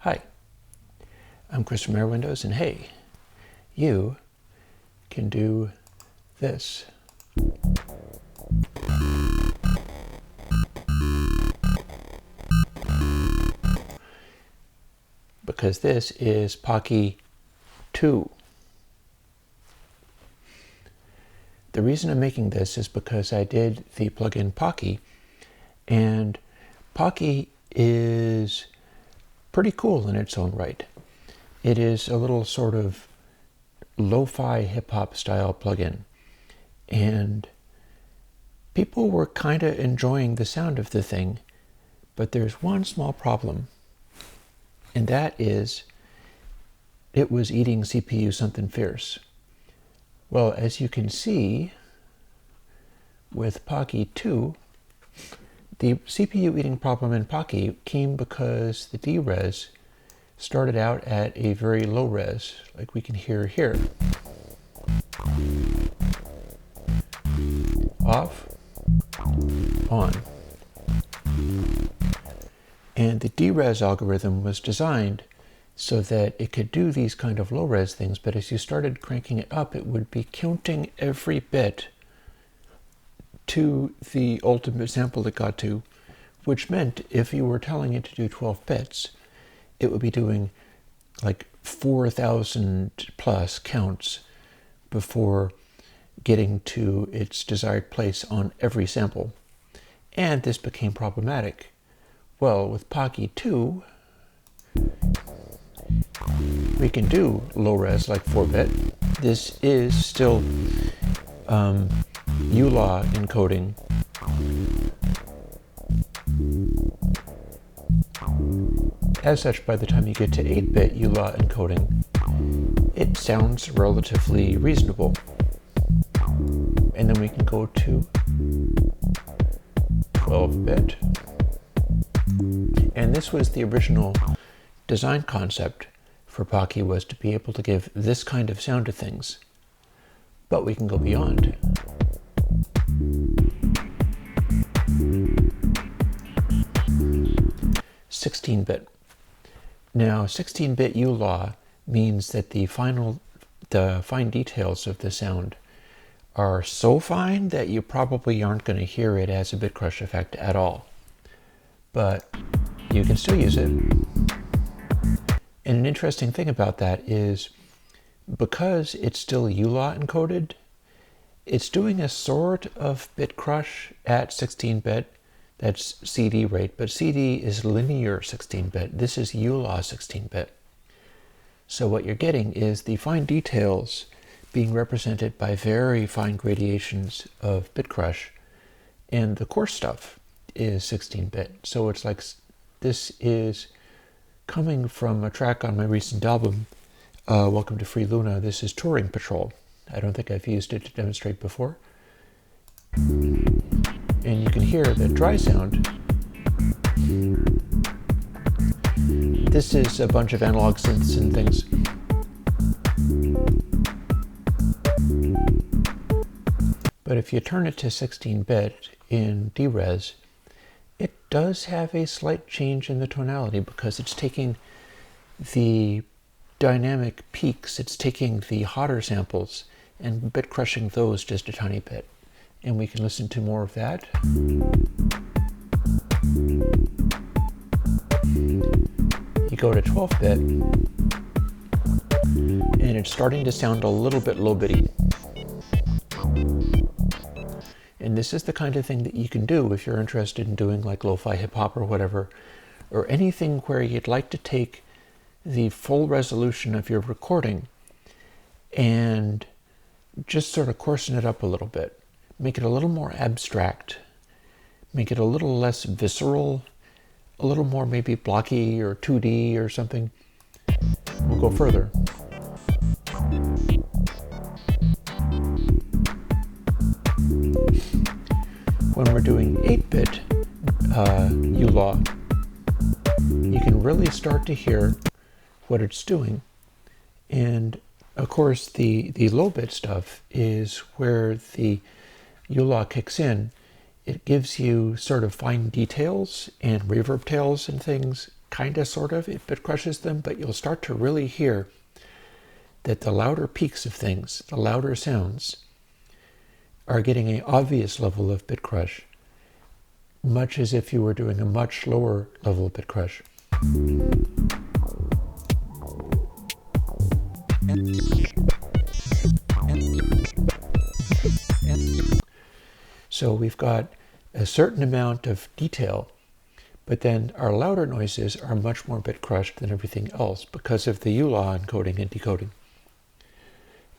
Hi, I'm Chris from Airwindows, and hey, you can do this. Because this is Pockey2. The reason I'm making this is because I did the plugin Pockey, and Pockey is pretty cool in its own right. It is a little sort of lo-fi hip-hop style plugin, and people were kind of enjoying the sound of the thing, but there's one small problem, and that is it was eating CPU something fierce. Well, as you can see with Pockey2, the CPU eating problem in Pockey came because the D-res started out at a very low res, like we can hear here. Off, on. And the D-res algorithm was designed so that it could do these kind of low res things, but as you started cranking it up, it would be counting every bit to the ultimate sample it got to, which meant if you were telling it to do 12 bits, it would be doing like 4,000 plus counts before getting to its desired place on every sample. And this became problematic. Well, with Pockey2, we can do low res like 4-bit. This is still uLaw encoding. As such, by the time you get to 8-bit uLaw encoding, it sounds relatively reasonable. And then we can go to 12-bit. And this was the original design concept for Pockey, was to be able to give this kind of sound to things. But we can go beyond. (16-bit). Now, 16-bit uLaw means that the fine details of the sound are so fine that you probably aren't going to hear it as a bit crush effect at all. But you can still use it. And an interesting thing about that is, because it's still uLaw encoded, it's doing a sort of bit crush at 16-bit. That's CD rate, but CD is linear 16-bit. This is uLaw 16-bit. So what you're getting is the fine details being represented by very fine gradations of bit crush, and the coarse stuff is 16-bit. So it's like this is coming from a track on my recent album, Welcome to Free Luna. This is Touring Patrol. I don't think I've used it to demonstrate before. And you can hear the dry sound. This is a bunch of analog synths and things. But if you turn it to 16-bit in D-res, it does have a slight change in the tonality because it's taking the dynamic peaks, it's taking the hotter samples and bit crushing those just a tiny bit. And we can listen to more of that. You go to 12-bit, and it's starting to sound a little bit low-bitty. And this is the kind of thing that you can do if you're interested in doing like lo-fi hip-hop or whatever, or anything where you'd like to take the full resolution of your recording and just sort of coarsen it up a little bit. Make it a little more abstract, make it a little less visceral, a little more maybe blocky or 2D or something. We'll go further. When we're doing 8-bit uLaw, you can really start to hear what it's doing. And of course, the low-bit stuff is where the uLaw kicks in. It gives you sort of fine details and reverb tails and things kind of, sort of, it bit crushes them, but you'll start to really hear that the louder peaks of things, the louder sounds, are getting an obvious level of bit crush, much as if you were doing a much lower level of bit crush. So we've got a certain amount of detail, but then our louder noises are much more bit crushed than everything else because of the uLaw encoding and decoding.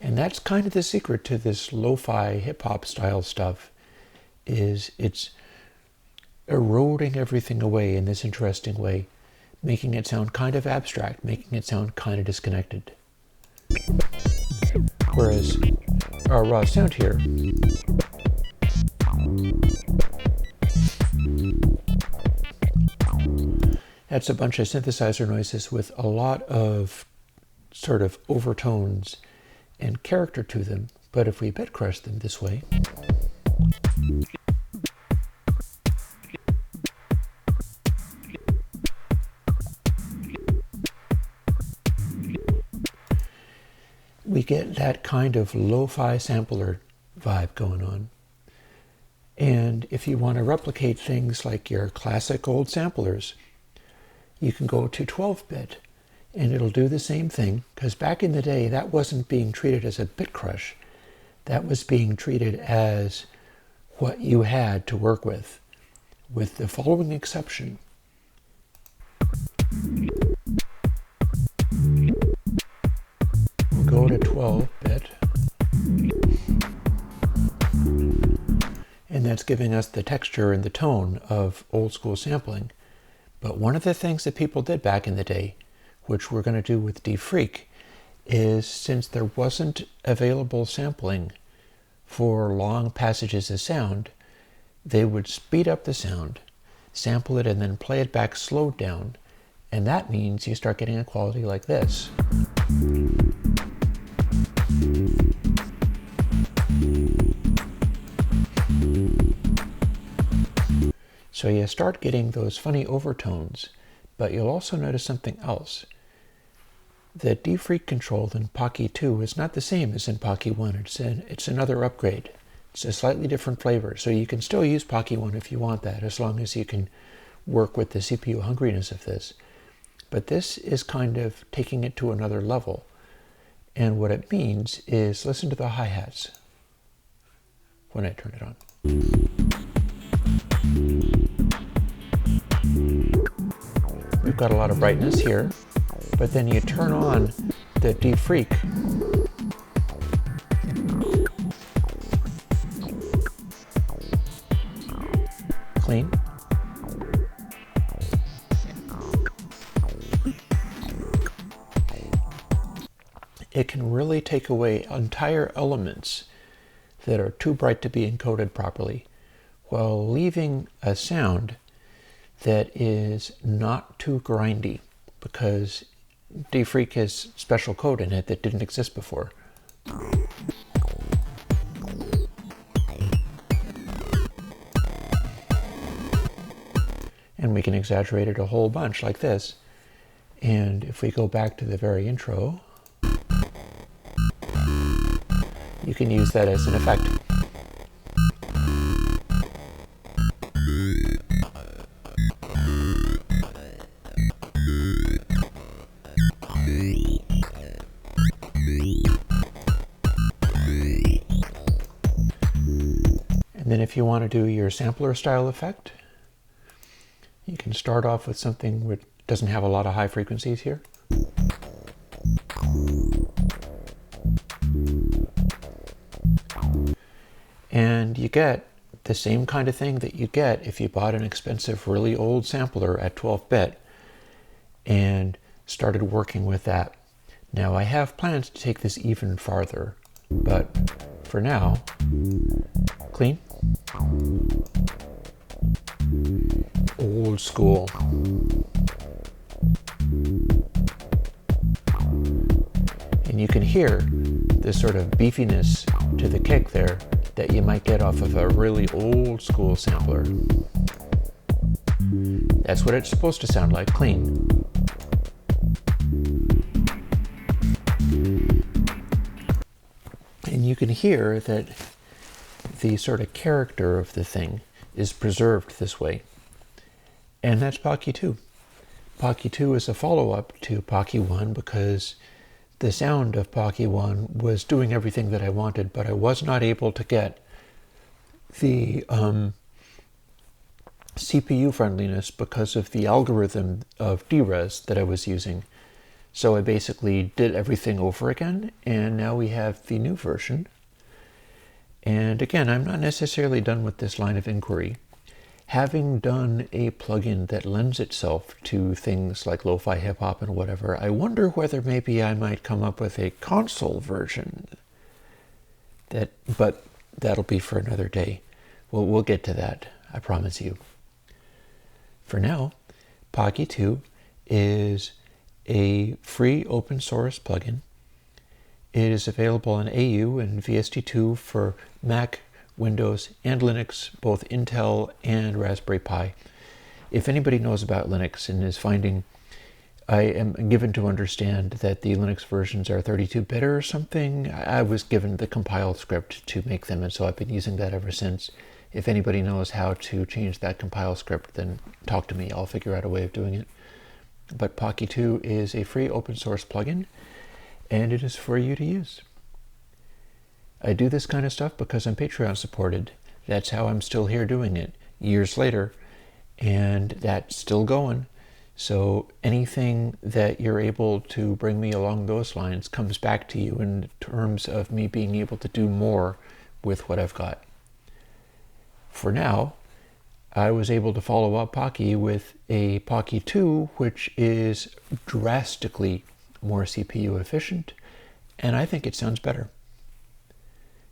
And that's kind of the secret to this lo-fi hip-hop style stuff, is it's eroding everything away in this interesting way, making it sound kind of abstract, making it sound kind of disconnected. Whereas our raw sound here, that's a bunch of synthesizer noises with a lot of sort of overtones and character to them, but if we bit crush them this way, we get that kind of lo-fi sampler vibe going on. And if you want to replicate things like your classic old samplers, you can go to 12-bit and it'll do the same thing, because back in the day that wasn't being treated as a bit crush. That was being treated as what you had to work with the following exception. We'll go to 12-bit, and that's giving us the texture and the tone of old school sampling. But one of the things that people did back in the day, which we're going to do with defreak, is since there wasn't available sampling for long passages of sound, they would speed up the sound, sample it, and then play it back slowed down. And that means you start getting a quality like this. So you start getting those funny overtones, but you'll also notice something else. The defreak control in Pockey2 is not the same as in Pockey1. It's another upgrade. It's a slightly different flavor. So you can still use Pockey1 if you want that, as long as you can work with the CPU hungriness of this. But this is kind of taking it to another level. And what it means is, listen to the hi-hats when I turn it on. We've got a lot of brightness here, but then you turn on the defreak, clean, it can really take away entire elements that are too bright to be encoded properly, while leaving a sound that is not too grindy, because defreak has special code in it that didn't exist before. And we can exaggerate it a whole bunch like this. And if we go back to the very intro, you can use that as an effect. And then if you want to do your sampler style effect, you can start off with something which doesn't have a lot of high frequencies here. And you get the same kind of thing that you get if you bought an expensive, really old sampler at 12-bit and started working with that. Now I have plans to take this even farther, but for now, clean, old school. And you can hear this sort of beefiness to the kick there that you might get off of a really old school sampler. That's what it's supposed to sound like, clean. And you can hear that the sort of character of the thing is preserved this way. And that's Pockey2. Pockey2 is a follow-up to Pockey1 because the sound of Pockey1 was doing everything that I wanted, but I was not able to get the CPU friendliness because of the algorithm of DRes that I was using. So I basically did everything over again, and now we have the new version. And again, I'm not necessarily done with this line of inquiry. Having done a plugin that lends itself to things like lo-fi hip-hop and whatever, I wonder whether maybe I might come up with a console version. But that'll be for another day. We'll get to that, I promise you. For now, Pockey2 is a free open source plugin. It is available on AU and VST2 for Mac, Windows, and Linux, both Intel and Raspberry Pi. If anybody knows about Linux and is finding, I am given to understand that the Linux versions are 32-bit or something. I was given the compile script to make them, and so I've been using that ever since. If anybody knows how to change that compile script, then talk to me. I'll figure out a way of doing it. But Pockey2 is a free open source plugin, and it is for you to use. I do this kind of stuff because I'm Patreon supported. That's how I'm still here doing it years later, and that's still going. So anything that you're able to bring me along those lines comes back to you in terms of me being able to do more with what I've got. For now, I was able to follow up Pockey with a Pockey2, which is drastically more CPU efficient, and I think it sounds better.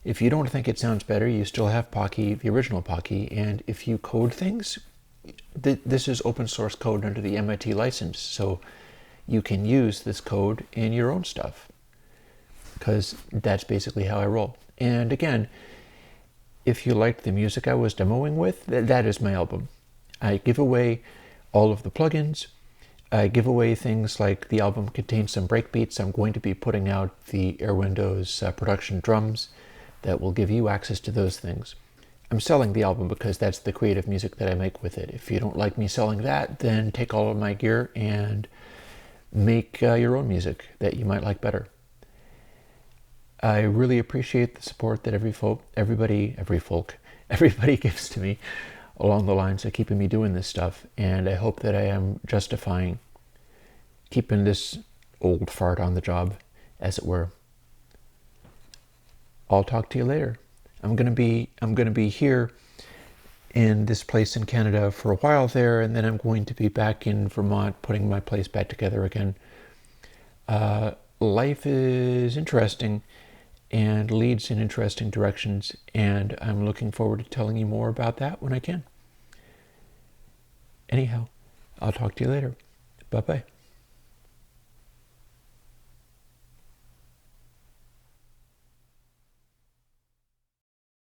If you don't think it sounds better, you still have Pockey, the original Pockey, and if you code things, this is open source code under the MIT license, so you can use this code in your own stuff, because that's basically how I roll. And again, if you liked the music I was demoing with, that is my album. I give away all of the plugins. I give away things like the album contains some breakbeats. I'm going to be putting out the Airwindows production drums that will give you access to those things. I'm selling the album because that's the creative music that I make with it. If you don't like me selling that, then take all of my gear and make your own music that you might like better. I really appreciate the support that everybody gives to me along the lines of keeping me doing this stuff, and I hope that I am justifying keeping this old fart on the job, as it were. I'll talk to you later. I'm gonna be here in this place in Canada for a while there, and then I'm going to be back in Vermont putting my place back together again. Life is interesting and leads in interesting directions, and I'm looking forward to telling you more about that when I can. Anyhow, I'll talk to you later. Bye-bye.